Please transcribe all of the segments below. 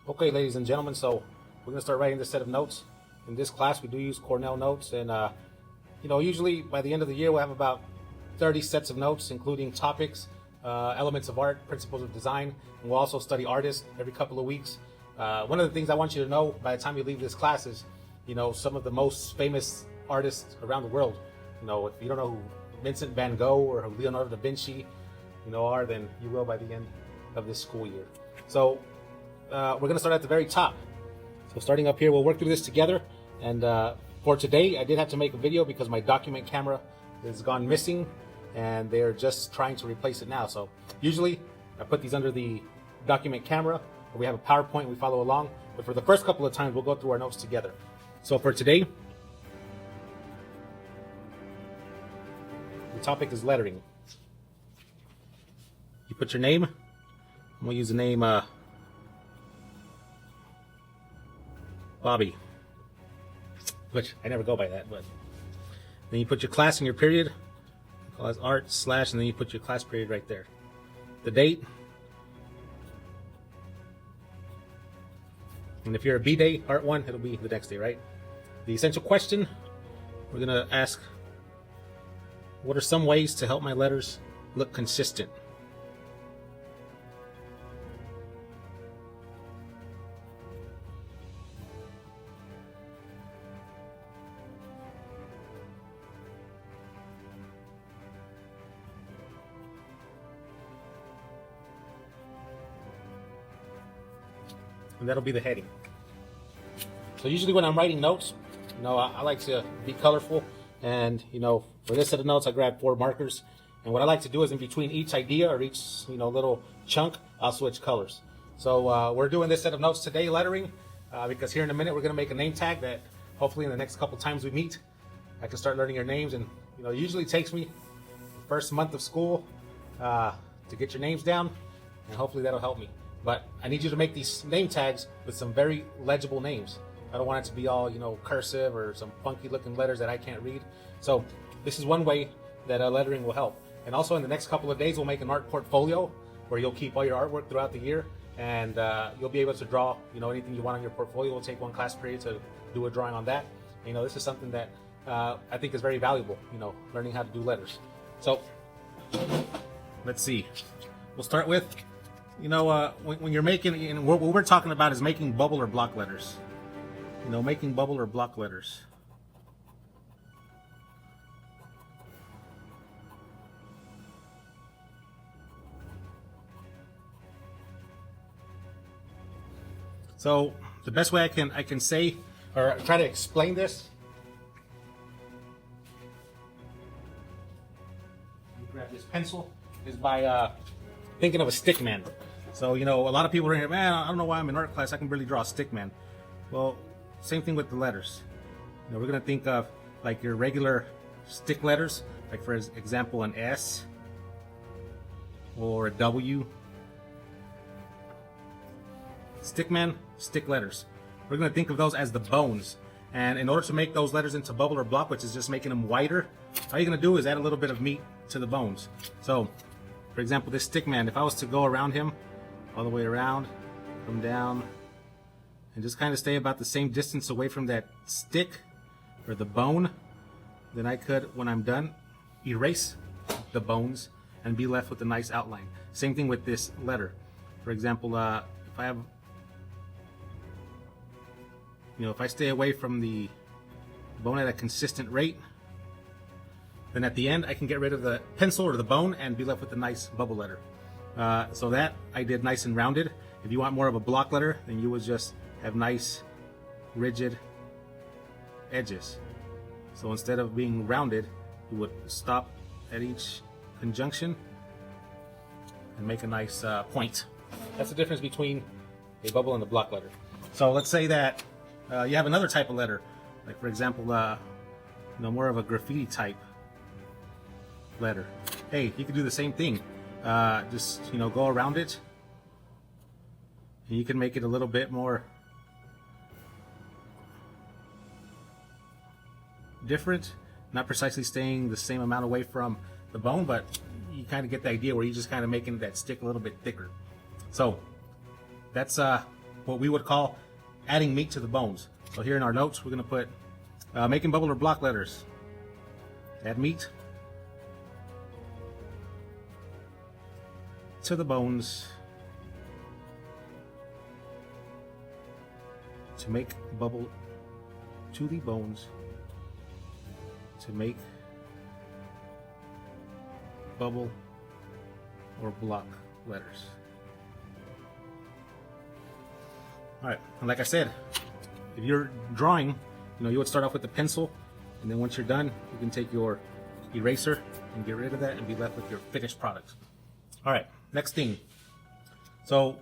Okay, ladies and gentlemen, so we're going to start writing this set of notes. In this class, we do use Cornell notes, and usually by the end of the year, we'll have about 30 sets of notes, including topics, elements of art, principles of design, and we'll also study artists every couple of weeks. One of the things I want you to know by the time you leave this class is, some of the most famous artists around the world. If you don't know who Vincent van Gogh or who Leonardo da Vinci, are, then you will by the end of this school year. So we're going to start at the very top. So starting up here, we'll work through this together. And for today, I did have to make a video because my document camera has gone missing and they're just trying to replace it now. So usually I put these under the document camera, or we have a PowerPoint, we follow along. But for the first couple of times, we'll go through our notes together. So for today, the topic is lettering. You put your name. I'm going to use the name Bobby, which I never go by that, but then you put your class and your period, call it art / and then you put your class period right there. The date, and if you're a B day, art 1, it'll be the next day, right? The essential question, we're gonna ask, what are some ways to help my letters look consistent? And that'll be the heading. So usually when I'm writing notes, I like to be colorful, and for this set of notes I grabbed 4 markers, and what I like to do is in between each idea or each little chunk, I'll switch colors. So we're doing this set of notes today, lettering, because here in a minute we're going to make a name tag that hopefully in the next couple times we meet I can start learning your names. And it usually takes me the first month of school to get your names down, and hopefully that'll help me. But I need you to make these name tags with some very legible names. I don't want it to be all, cursive or some funky looking letters that I can't read. So this is one way that lettering will help. And also in the next couple of days, we'll make an art portfolio where you'll keep all your artwork throughout the year, and you'll be able to draw, anything you want on your portfolio. We'll take one class period to do a drawing on that. This is something that I think is very valuable, learning how to do letters. So let's see. We'll start with, when you're making, what we're talking about is making bubble or block letters. Making bubble or block letters. So the best way I can say or try to explain this. Grab this pencil is by thinking of a stick man. So a lot of people are here, man, I don't know why I'm in art class, I can barely draw a stick man. Well, same thing with the letters. We're gonna think of like your regular stick letters, like for example an S or a W. Stickman, stick letters. We're gonna think of those as the bones. And in order to make those letters into bubble or block, which is just making them wider, all you're gonna do is add a little bit of meat to the bones. So, for example, this stickman, if I was to go around him, all the way around, come down, and just kind of stay about the same distance away from that stick or the bone, then I could, when I'm done, erase the bones and be left with a nice outline. Same thing with this letter. For example, if I have, if I stay away from the bone at a consistent rate, then at the end I can get rid of the pencil or the bone and be left with a nice bubble letter. So that I did nice and rounded. If you want more of a block letter, then you would just have nice rigid edges. So instead of being rounded, you would stop at each conjunction and make a nice point. That's the difference between a bubble and a block letter. So let's say that you have another type of letter, like for example, more of a graffiti type letter. Hey, you can do the same thing. Just go around it, and you can make it a little bit more different, not precisely staying the same amount away from the bone, but you kind of get the idea where you're just kind of making that stick a little bit thicker. So that's one what we would call adding meat to the bones. So here in our notes, we're going to put making bubble or block letters. Add meat to the bones to make bubble to the bones to make bubble or block letters. All right, and like I said, if you're drawing, you would start off with the pencil, and then once you're done, you can take your eraser and get rid of that and be left with your finished product. All right, next thing. So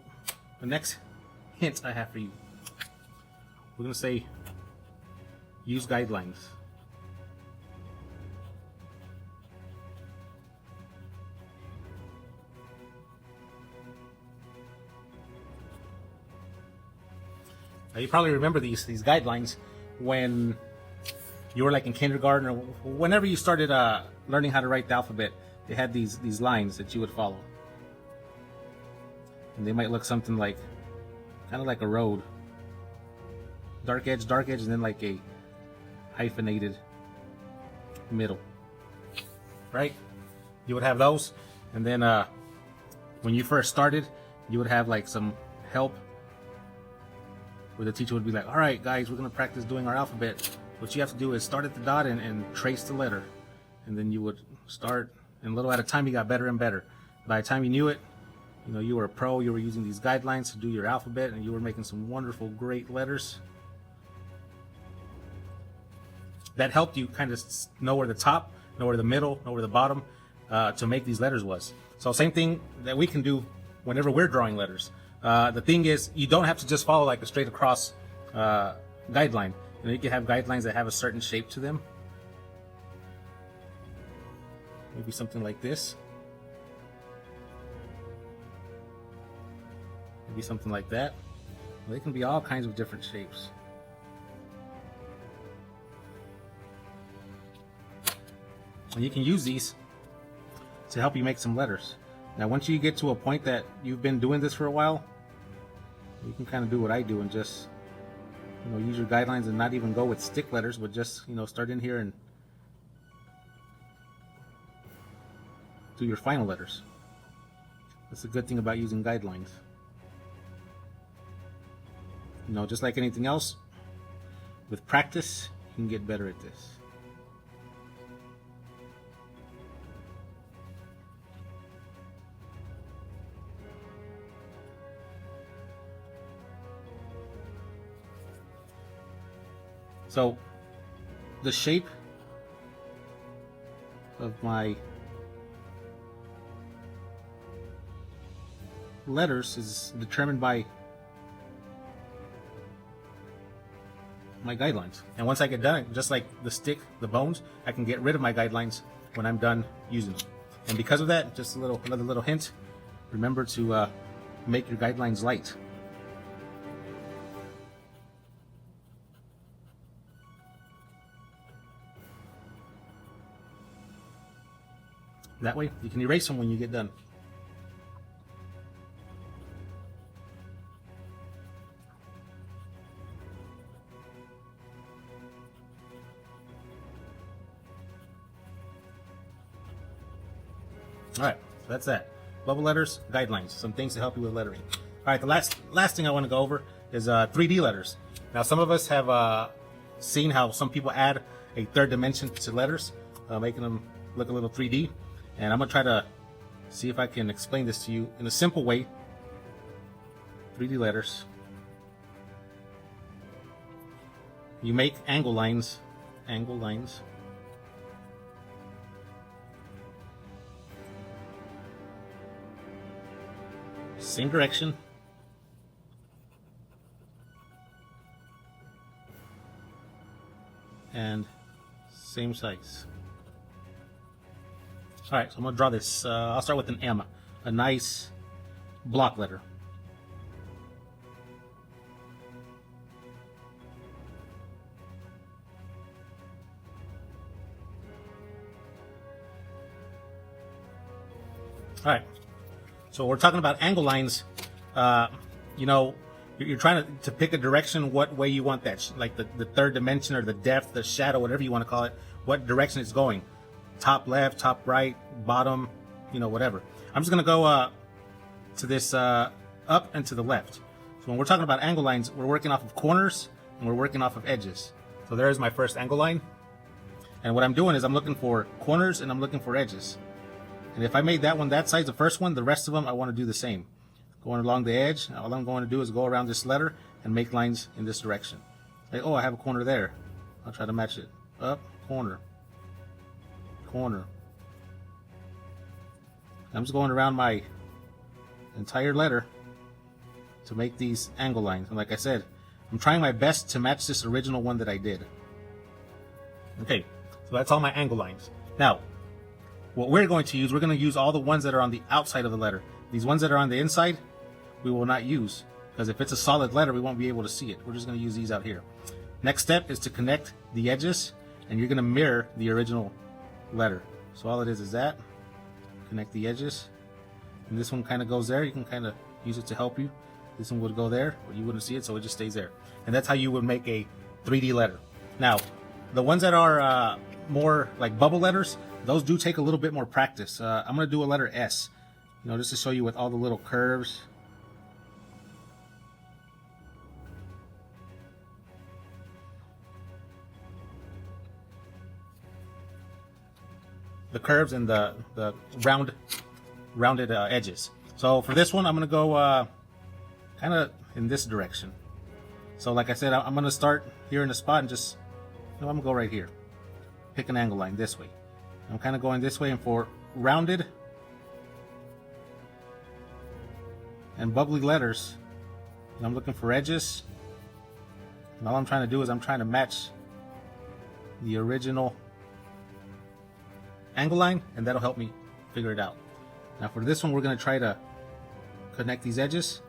the next hint I have for you, we're gonna say use guidelines. Now, you probably remember these guidelines when you were like in kindergarten or whenever you started learning how to write the alphabet. They had these lines that you would follow, and they might look something like kind of like a road, dark edge, and then like a hyphenated middle, right? You would have those, and then when you first started, you would have like some help where the teacher would be like, all right guys, we're gonna practice doing our alphabet. What you have to do is start at the dot and trace the letter, and then you would start, and little at a time you got better and better. By the time you knew it, you were a pro. You were using these guidelines to do your alphabet, and you were making some wonderful, great letters. That helped you kind of know where the top, know where the middle, know where the bottom to make these letters was. So same thing that we can do whenever we're drawing letters. The thing is, you don't have to just follow like a straight across guideline. You can have guidelines that have a certain shape to them. Maybe something like this. Maybe something like that. They can be all kinds of different shapes. And you can use these to help you make some letters. Now, once you get to a point that you've been doing this for a while, you can kind of do what I do and just, use your guidelines and not even go with stick letters, but just, start in here and do your final letters. That's the good thing about using guidelines. Just like anything else, with practice, you can get better at this. So, the shape of my letters is determined by my guidelines. And once I get done, just like the stick, the bones, I can get rid of my guidelines when I'm done using them. And because of that, just another little hint, remember to make your guidelines light. That way, you can erase them when you get done. All right, so that's that. Bubble letters, guidelines, some things to help you with lettering. All right, the last thing I want to go over is 3D letters. Now, some of us have seen how some people add a third dimension to letters, making them look a little 3D. And I'm going to try to see if I can explain this to you in a simple way. 3D letters. You make angle lines. Same direction. And same size. All right, so I'm going to draw this. I'll start with an M, a nice block letter. All right, so we're talking about angle lines. you're trying to pick a direction, what way you want that, like the third dimension or the depth, the shadow, whatever you want to call it, what direction it's going. Top left, top right, bottom, you know, whatever. I'm just going to go to this up and to the left. So when we're talking about angle lines, we're working off of corners and we're working off of edges. So there's my first angle line. And what I'm doing is I'm looking for corners and I'm looking for edges. And if I made that one that size, the first one, the rest of them I want to do the same. Going along the edge, all I'm going to do is go around this letter and make lines in this direction. Like, oh, I have a corner there. I'll try to match it. Up, corner, corner. I'm just going around my entire letter to make these angle lines. And like I said, I'm trying my best to match this original one that I did. Okay, so that's all my angle lines. Now, what we're going to use all the ones that are on the outside of the letter. These ones that are on the inside, we will not use, because if it's a solid letter, we won't be able to see it. We're just going to use these out here. Next step is to connect the edges, and you're going to mirror the original letter. So all it is that, connect the edges, and this one kind of goes there. You can kind of use it to help you. This one would go there, but you wouldn't see it, so it just stays there. And that's how you would make a 3D letter. Now, the ones that are more like bubble letters, those do take a little bit more practice. I'm going to do a letter S, you know, just to show you with all the little curves. The curves and the rounded edges. So for this one, I'm going to go kind of in this direction. So like I said, I'm going to start here in the spot and just, you know, I'm going to go right here. Pick an angle line this way. I'm kind of going this way, and for rounded and bubbly letters, and I'm looking for edges. And all I'm trying to do is I'm trying to match the original angle line, and that'll help me figure it out. Now for this one, we're going to try to connect these edges.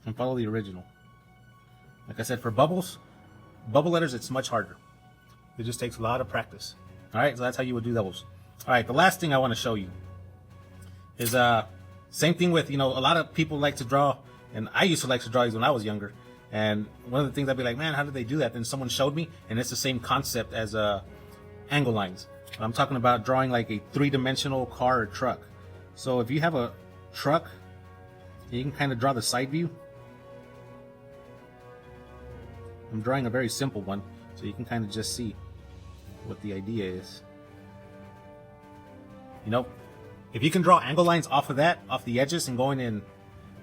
And follow the original. Like I said, for bubble letters, it's much harder. It just takes a lot of practice. Alright, so that's how you would do those. Alright, the last thing I want to show you is same thing with, you know, a lot of people like to draw, and I used to like to draw these when I was younger. And one of the things I'd be like, man, how did they do that? Then someone showed me, and it's the same concept as angle lines. I'm talking about drawing like a three-dimensional car or truck. So if you have a truck, you can kind of draw the side view. I'm drawing a very simple one, so you can kind of just see what the idea is. You know, if you can draw angle lines off of that, off the edges, and going in,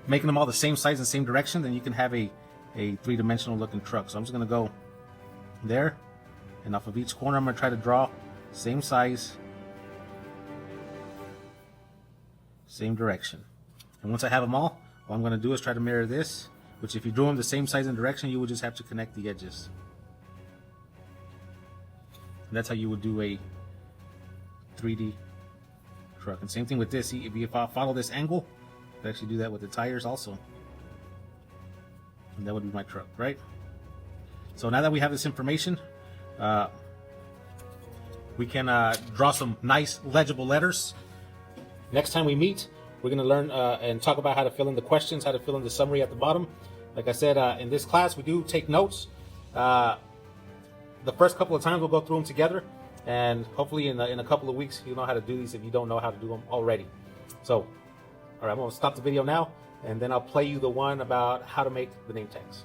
making them all the same size and same direction, then you can have a three-dimensional looking truck. So I'm just going to go there, and off of each corner I'm going to try to draw same size, same direction. And once I have them all I'm going to do is try to mirror this, which if you drew them the same size and direction, you would just have to connect the edges. And that's how you would do a 3D truck. And same thing with this. If you follow this angle, you can actually do that with the tires also. And that would be my truck, right? So now that we have this information, we can draw some nice legible letters. Next time we meet, we're going to learn and talk about how to fill in the questions, how to fill in the summary at the bottom. Like I said, in this class, we do take notes. The first couple of times we'll go through them together, and hopefully in a couple of weeks you'll know how to do these if you don't know how to do them already. So, all right, I'm going to stop the video now, and then I'll play you the one about how to make the name tags.